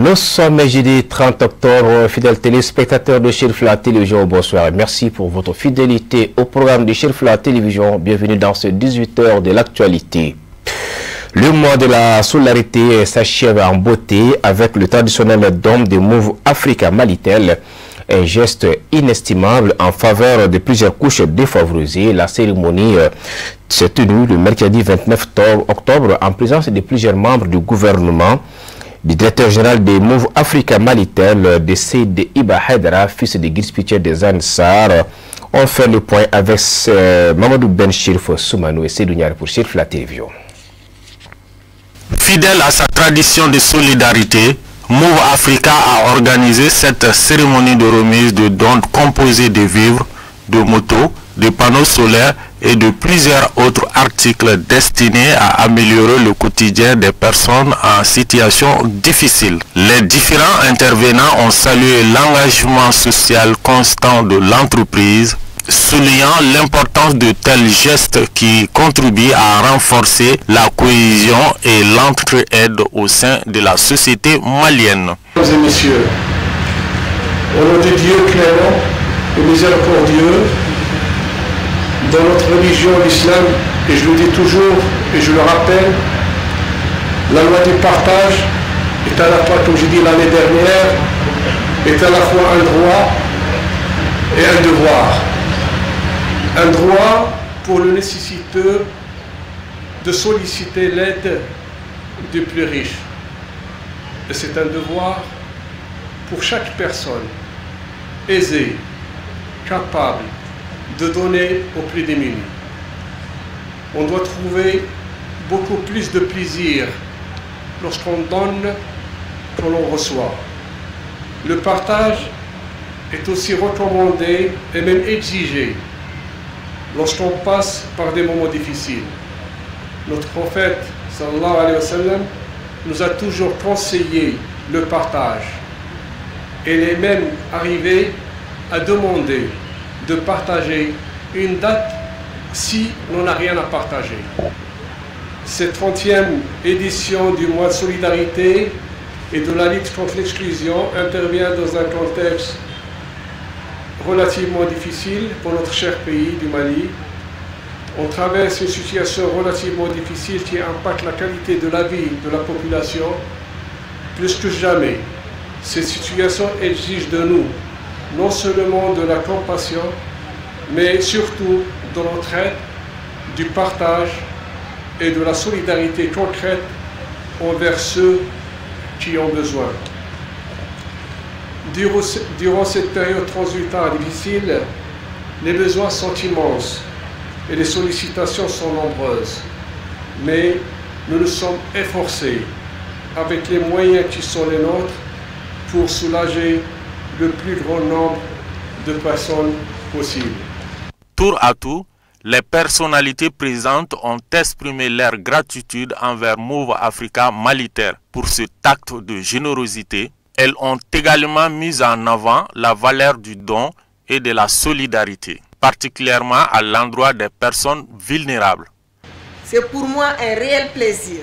Nous sommes jeudi 30 octobre, fidèles téléspectateurs de Chirfla Télévision, bonsoir et merci pour votre fidélité au programme de Chirfla Télévision. Bienvenue dans ce 18h de l'actualité. Le mois de la solidarité s'achève en beauté avec le traditionnel don de Move Africa Malitel, un geste inestimable en faveur de plusieurs couches défavorisées. La cérémonie s'est tenue le mercredi 29 octobre en présence de plusieurs membres du gouvernement, du directeur général de Move Africa Malitel, de Seyd Iba Haidara, fils de guide spirituel des Ansar. On fait le point avec Mamadou Ben Chirf Soumanou et Seydou Niar pour Chirfla Télévision. Fidèle à sa tradition de solidarité, Move Africa a organisé cette cérémonie de remise de dons composés de vivres, de motos, de panneaux solaires et de plusieurs autres articles destinés à améliorer le quotidien des personnes en situation difficile. Les différents intervenants ont salué l'engagement social constant de l'entreprise, soulignant l'importance de tels gestes qui contribuent à renforcer la cohésion et l'entraide au sein de la société malienne. Mesdames et messieurs, au nom de Dieu clément et miséricordieux, dans notre religion, l'islam, et je le dis toujours et je le rappelle, la loi du partage est à la fois, comme j'ai dit l'année dernière, est à la fois un droit et un devoir. Un droit pour le nécessiteux de solliciter l'aide des plus riches. Et c'est un devoir pour chaque personne aisée, capable de donner aux plus démunis. On doit trouver beaucoup plus de plaisir lorsqu'on donne que l'on reçoit. Le partage est aussi recommandé et même exigé lorsqu'on passe par des moments difficiles. Notre prophète sallallahu alayhi wa sallam nous a toujours conseillé le partage. Et il est même arrivé à demander de partager une date si l'on n'a rien à partager. Cette 30e édition du mois de solidarité et de la lutte contre l'exclusion intervient dans un contexte relativement difficile pour notre cher pays du Mali. On traverse une situation relativement difficile qui impacte la qualité de la vie de la population plus que jamais. Cette situation exige de nous non seulement de la compassion, mais surtout de l'entraide, du partage et de la solidarité concrète envers ceux qui ont besoin. Durant cette période transitoire difficile, les besoins sont immenses et les sollicitations sont nombreuses. Mais nous nous sommes efforcés, avec les moyens qui sont les nôtres, pour soulager le plus grand nombre de personnes possible. Tour à tour, les personnalités présentes ont exprimé leur gratitude envers Move Africa Malitel pour cet acte de générosité. Elles ont également mis en avant la valeur du don et de la solidarité, particulièrement à l'endroit des personnes vulnérables. C'est pour moi un réel plaisir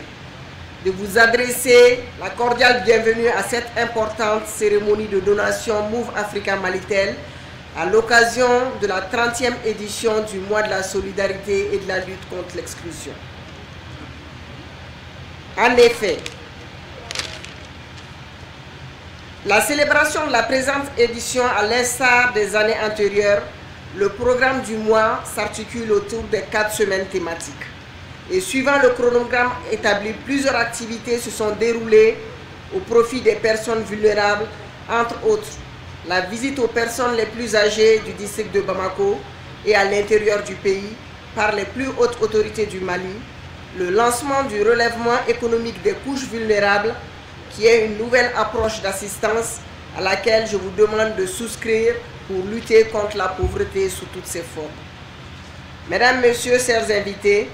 de vous adresser la cordiale bienvenue à cette importante cérémonie de donation Move Africa Malitel à l'occasion de la 30e édition du mois de la solidarité et de la lutte contre l'exclusion. En effet, la célébration de la présente édition, à l'instar des années antérieures, le programme du mois s'articule autour de 4 semaines thématiques. Et suivant le chronogramme établi, plusieurs activités se sont déroulées au profit des personnes vulnérables, entre autres la visite aux personnes les plus âgées du district de Bamako et à l'intérieur du pays par les plus hautes autorités du Mali, le lancement du relèvement économique des couches vulnérables, qui est une nouvelle approche d'assistance à laquelle je vous demande de souscrire pour lutter contre la pauvreté sous toutes ses formes. Mesdames, Messieurs, chers invités,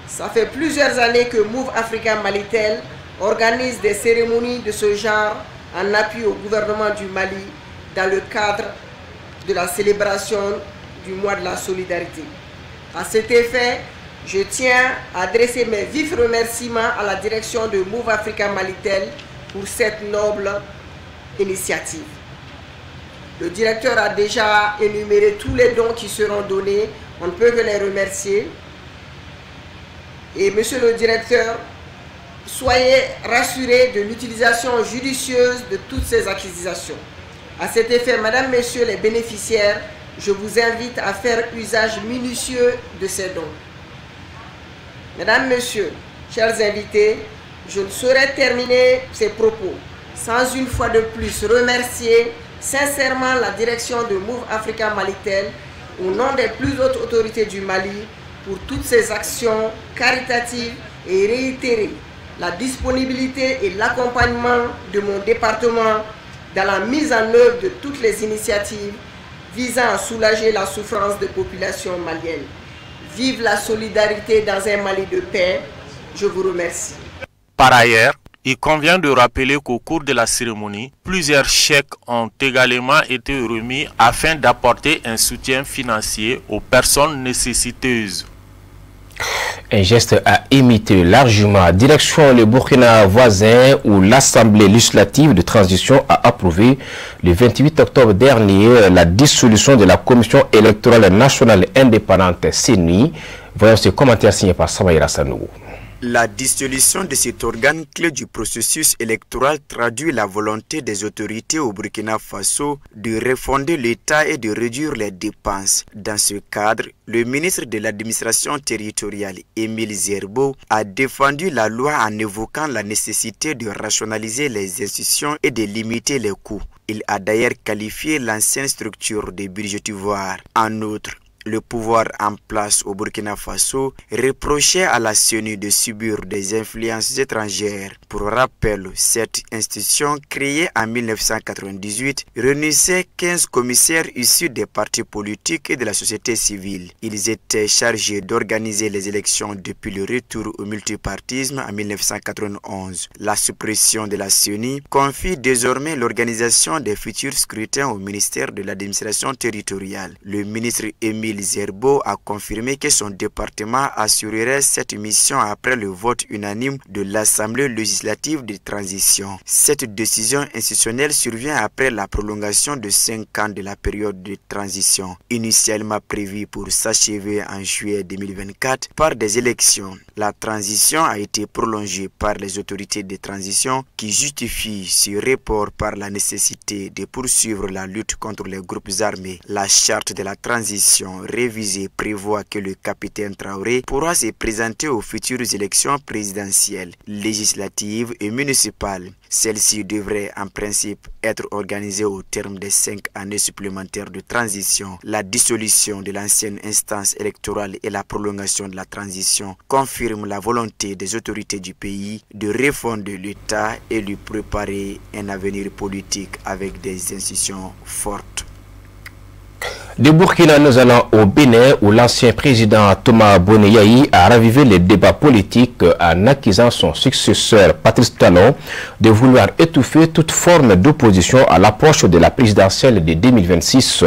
ça fait plusieurs années que Move Africa Malitel organise des cérémonies de ce genre en appui au gouvernement du Mali dans le cadre de la célébration du mois de la solidarité. À cet effet, je tiens à adresser mes vifs remerciements à la direction de Move Africa Malitel pour cette noble initiative. Le directeur a déjà énuméré tous les dons qui seront donnés. On ne peut que les remercier. Et monsieur le directeur, soyez rassurés de l'utilisation judicieuse de toutes ces acquisitions. À cet effet, mesdames, messieurs les bénéficiaires, je vous invite à faire usage minutieux de ces dons. Mesdames, messieurs, chers invités, je ne saurais terminer ces propos sans une fois de plus remercier sincèrement la direction de Move Africa Malitel au nom des plus hautes autorités du Mali pour toutes ces actions caritatives et réitérer la disponibilité et l'accompagnement de mon département dans la mise en œuvre de toutes les initiatives visant à soulager la souffrance des populations maliennes. Vive la solidarité dans un Mali de paix. Je vous remercie. Par ailleurs, il convient de rappeler qu'au cours de la cérémonie, plusieurs chèques ont également été remis afin d'apporter un soutien financier aux personnes nécessiteuses. Un geste à imiter largement. Direction le Burkina voisin où l'Assemblée législative de transition a approuvé le 28 octobre dernier la dissolution de la Commission électorale nationale indépendante CENI. Voyons ce commentaire signé par Samaïra Sanou. La dissolution de cet organe clé du processus électoral traduit la volonté des autorités au Burkina Faso de refonder l'État et de réduire les dépenses. Dans ce cadre, le ministre de l'administration territoriale, Émile Zerbo, a défendu la loi en évoquant la nécessité de rationaliser les institutions et de limiter les coûts. Il a d'ailleurs qualifié l'ancienne structure de budgétivore. En outre, le pouvoir en place au Burkina Faso reprochait à la CENI de subir des influences étrangères. Pour rappel, cette institution créée en 1998 réunissait 15 commissaires issus des partis politiques et de la société civile. Ils étaient chargés d'organiser les élections depuis le retour au multipartisme en 1991. La suppression de la CENI confie désormais l'organisation des futurs scrutins au ministère de l'administration territoriale. Le ministre Émile Zerbo a confirmé que son département assurerait cette mission après le vote unanime de l'Assemblée législative de transition. Cette décision institutionnelle survient après la prolongation de 5 ans de la période de transition, initialement prévue pour s'achever en juillet 2024 par des élections. La transition a été prolongée par les autorités de transition qui justifient ce report par la nécessité de poursuivre la lutte contre les groupes armés. La charte de la transition révisée prévoit que le capitaine Traoré pourra se présenter aux futures élections présidentielles, législatives et municipales. Celles-ci devraient en principe être organisées au terme des 5 années supplémentaires de transition. La dissolution de l'ancienne instance électorale et la prolongation de la transition confirment la volonté des autorités du pays de refonder l'État et lui préparer un avenir politique avec des institutions fortes. De Burkina, nous allons au Bénin où l'ancien président Thomas Boni Yayi a ravivé les débats politiques en accusant son successeur Patrice Talon de vouloir étouffer toute forme d'opposition à l'approche de la présidentielle de 2026.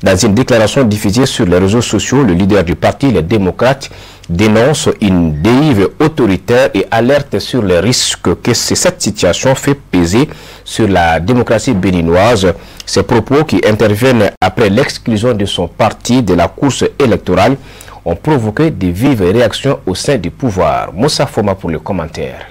Dans une déclaration diffusée sur les réseaux sociaux, le leader du parti, les démocrates, dénonce une dérive autoritaire et alerte sur les risques que cette situation fait peser sur la démocratie béninoise. Ces propos qui interviennent après l'exclusion de son parti de la course électorale ont provoqué de vives réactions au sein du pouvoir. Moussa Foma pour le commentaire.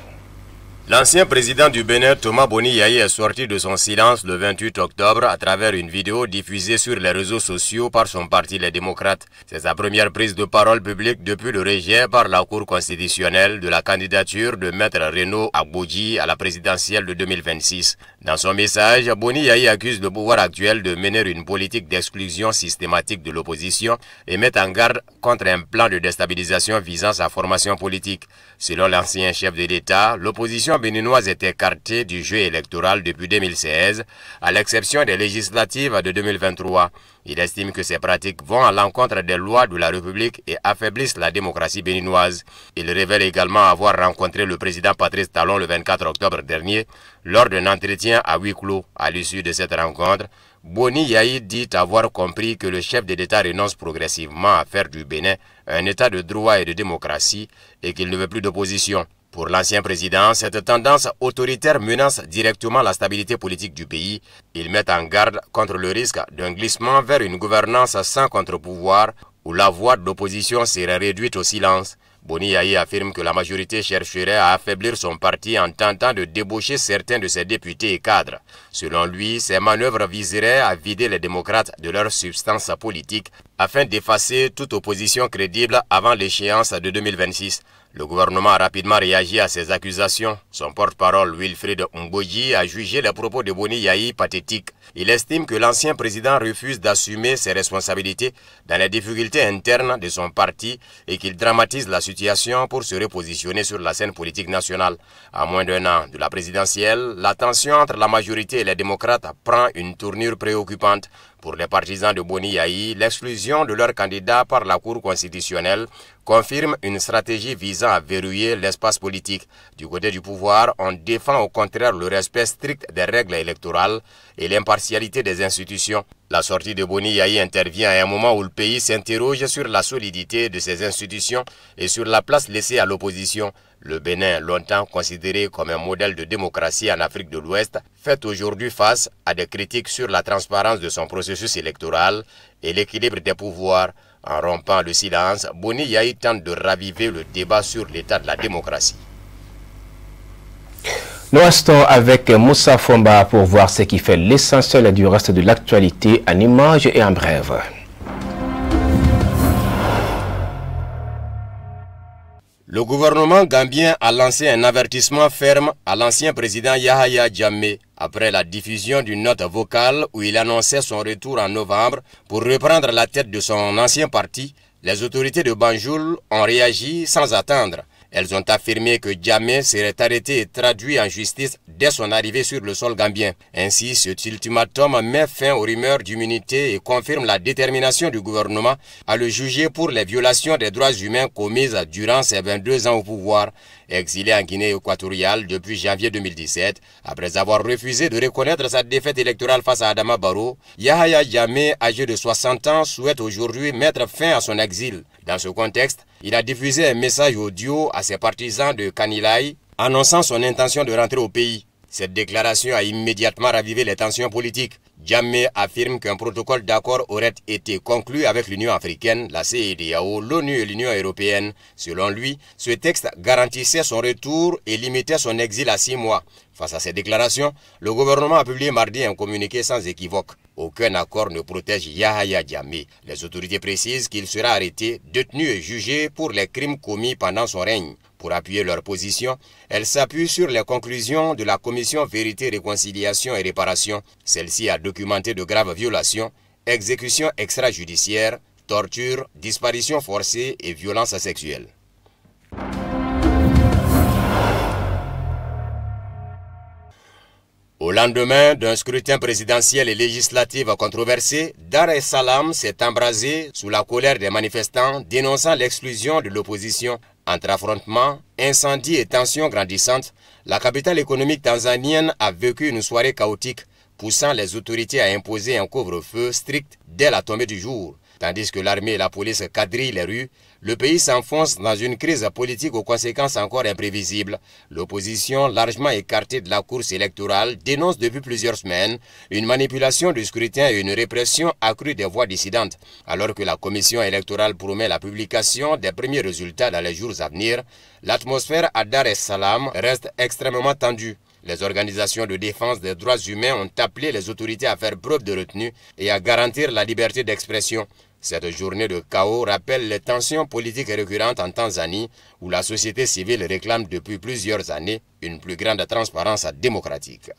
L'ancien président du Bénin, Thomas Boni Yayi, est sorti de son silence le 28 octobre à travers une vidéo diffusée sur les réseaux sociaux par son parti Les Démocrates. C'est sa première prise de parole publique depuis le rejet par la Cour constitutionnelle de la candidature de Maître Renaud Agbodji à la présidentielle de 2026. Dans son message, Boni Yayi accuse le pouvoir actuel de mener une politique d'exclusion systématique de l'opposition et met en garde contre un plan de déstabilisation visant sa formation politique. Selon l'ancien chef de l'État, l'opposition béninoise est écartée du jeu électoral depuis 2016, à l'exception des législatives de 2023. Il estime que ces pratiques vont à l'encontre des lois de la République et affaiblissent la démocratie béninoise. Il révèle également avoir rencontré le président Patrice Talon le 24 octobre dernier lors d'un entretien à huis clos. À l'issue de cette rencontre, Boni Yayi dit avoir compris que le chef de l'État renonce progressivement à faire du Bénin un État de droit et de démocratie et qu'il ne veut plus d'opposition. Pour l'ancien président, cette tendance autoritaire menace directement la stabilité politique du pays. Il met en garde contre le risque d'un glissement vers une gouvernance sans contre-pouvoir où la voix de l'opposition serait réduite au silence. Boni Yayi affirme que la majorité chercherait à affaiblir son parti en tentant de débaucher certains de ses députés et cadres. Selon lui, ces manœuvres viseraient à vider les démocrates de leur substance politique afin d'effacer toute opposition crédible avant l'échéance de 2026. Le gouvernement a rapidement réagi à ces accusations. Son porte-parole Wilfried Mboji a jugé les propos de Boni Yayi pathétiques. Il estime que l'ancien président refuse d'assumer ses responsabilités dans les difficultés internes de son parti et qu'il dramatise la situation pour se repositionner sur la scène politique nationale. À moins d'un an de la présidentielle, la tension entre la majorité et les démocrates prend une tournure préoccupante. Pour les partisans de Boni Yayi, l'exclusion de leur candidat par la Cour constitutionnelle confirme une stratégie visant à verrouiller l'espace politique. Du côté du pouvoir, on défend au contraire le respect strict des règles électorales et l'impartialité des institutions. La sortie de Boni Yayi intervient à un moment où le pays s'interroge sur la solidité de ses institutions et sur la place laissée à l'opposition. Le Bénin, longtemps considéré comme un modèle de démocratie en Afrique de l'Ouest, fait aujourd'hui face à des critiques sur la transparence de son processus électoral et l'équilibre des pouvoirs. En rompant le silence, Boni Yayi tente de raviver le débat sur l'état de la démocratie. Nous restons avec Moussa Fomba pour voir ce qui fait l'essentiel du reste de l'actualité en images et en brève. Le gouvernement gambien a lancé un avertissement ferme à l'ancien président Yahya Jammeh après la diffusion d'une note vocale où il annonçait son retour en novembre pour reprendre la tête de son ancien parti. Les autorités de Banjul ont réagi sans attendre. Elles ont affirmé que Jammeh serait arrêté et traduit en justice dès son arrivée sur le sol gambien. Ainsi, cet ultimatum met fin aux rumeurs d'immunité et confirme la détermination du gouvernement à le juger pour les violations des droits humains commises durant ses 22 ans au pouvoir. Exilé en Guinée équatoriale depuis janvier 2017, après avoir refusé de reconnaître sa défaite électorale face à Adama Barrow, Yahya Jammeh, âgé de 60 ans, souhaite aujourd'hui mettre fin à son exil. Dans ce contexte, il a diffusé un message audio à ses partisans de Kanilai, annonçant son intention de rentrer au pays. Cette déclaration a immédiatement ravivé les tensions politiques. Jammeh affirme qu'un protocole d'accord aurait été conclu avec l'Union africaine, la CEDEAO, l'ONU et l'Union européenne. Selon lui, ce texte garantissait son retour et limitait son exil à 6 mois. Face à ces déclarations, le gouvernement a publié mardi un communiqué sans équivoque. Aucun accord ne protège Yahya Jammeh. Les autorités précisent qu'il sera arrêté, détenu et jugé pour les crimes commis pendant son règne. Pour appuyer leur position, elles s'appuient sur les conclusions de la Commission Vérité, Réconciliation et Réparation. Celle-ci a documenté de graves violations, exécutions extrajudiciaires, tortures, disparitions forcées et violences sexuelles. Au lendemain d'un scrutin présidentiel et législatif controversé, Dar es Salaam s'est embrasé sous la colère des manifestants dénonçant l'exclusion de l'opposition. Entre affrontements, incendies et tensions grandissantes, la capitale économique tanzanienne a vécu une soirée chaotique, poussant les autorités à imposer un couvre-feu strict dès la tombée du jour. Tandis que l'armée et la police quadrillent les rues, le pays s'enfonce dans une crise politique aux conséquences encore imprévisibles. L'opposition, largement écartée de la course électorale, dénonce depuis plusieurs semaines une manipulation du scrutin et une répression accrue des voix dissidentes. Alors que la commission électorale promet la publication des premiers résultats dans les jours à venir, l'atmosphère à Dar es Salaam reste extrêmement tendue. Les organisations de défense des droits humains ont appelé les autorités à faire preuve de retenue et à garantir la liberté d'expression. Cette journée de chaos rappelle les tensions politiques récurrentes en Tanzanie, où la société civile réclame depuis plusieurs années une plus grande transparence démocratique.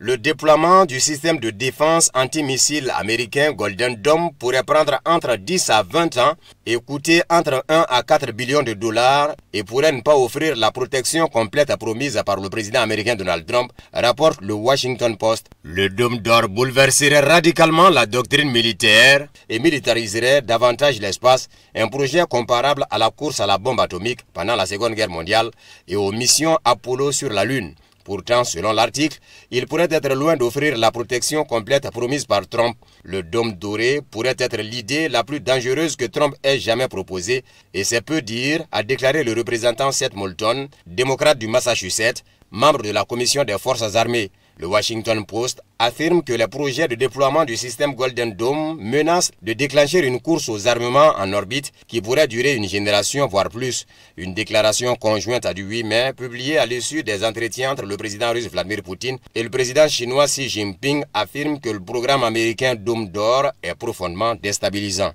Le déploiement du système de défense antimissile américain Golden Dome pourrait prendre entre 10 à 20 ans et coûter entre 1 à 4 billions de dollars et pourrait ne pas offrir la protection complète promise par le président américain Donald Trump, rapporte le Washington Post. Le Dôme d'Or bouleverserait radicalement la doctrine militaire et militariserait davantage l'espace, un projet comparable à la course à la bombe atomique pendant la Seconde Guerre mondiale et aux missions Apollo sur la Lune. Pourtant, selon l'article, il pourrait être loin d'offrir la protection complète promise par Trump. Le dôme doré pourrait être l'idée la plus dangereuse que Trump ait jamais proposée, et c'est peu dire, a déclaré le représentant Seth Moulton, démocrate du Massachusetts, membre de la commission des forces armées. Le Washington Post affirme que les projets de déploiement du système Golden Dome menacent de déclencher une course aux armements en orbite qui pourrait durer une génération, voire plus. Une déclaration conjointe du 8 mai, publiée à l'issue des entretiens entre le président russe Vladimir Poutine et le président chinois Xi Jinping, affirme que le programme américain Dôme d'Or est profondément déstabilisant.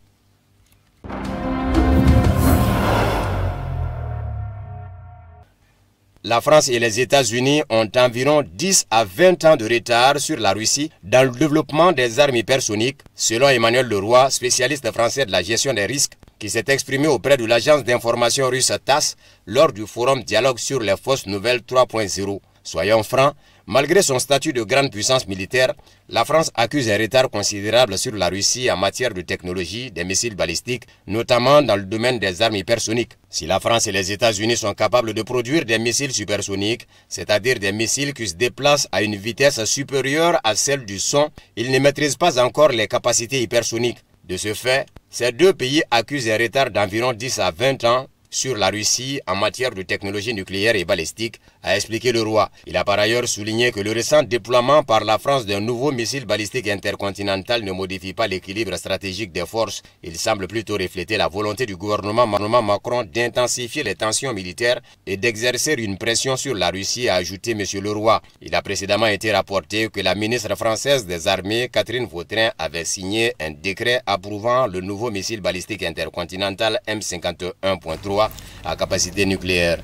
La France et les États-Unis ont environ 10 à 20 ans de retard sur la Russie dans le développement des armes hypersoniques, selon Emmanuel Leroy, spécialiste français de la gestion des risques, qui s'est exprimé auprès de l'agence d'information russe TASS lors du forum Dialogue sur les fausses nouvelles 3.0. Soyons francs, malgré son statut de grande puissance militaire, la France accuse un retard considérable sur la Russie en matière de technologie des missiles balistiques, notamment dans le domaine des armes hypersoniques. Si la France et les États-Unis sont capables de produire des missiles supersoniques, c'est-à-dire des missiles qui se déplacent à une vitesse supérieure à celle du son, ils ne maîtrisent pas encore les capacités hypersoniques. De ce fait, ces deux pays accusent un retard d'environ 10 à 20 ans sur la Russie en matière de technologie nucléaire et balistique, a expliqué Leroy. Il a par ailleurs souligné que le récent déploiement par la France d'un nouveau missile balistique intercontinental ne modifie pas l'équilibre stratégique des forces. Il semble plutôt refléter la volonté du gouvernement Macron d'intensifier les tensions militaires et d'exercer une pression sur la Russie, a ajouté M. Leroy. Il a précédemment été rapporté que la ministre française des Armées, Catherine Vautrin, avait signé un décret approuvant le nouveau missile balistique intercontinental M51.3 à capacité nucléaire.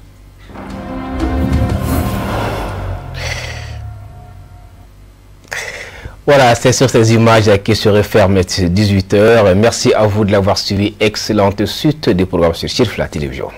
Voilà, c'est sur ces images qui se referment 18h. Merci à vous de l'avoir suivi. Excellente suite des programmes sur Chirfla Télévision.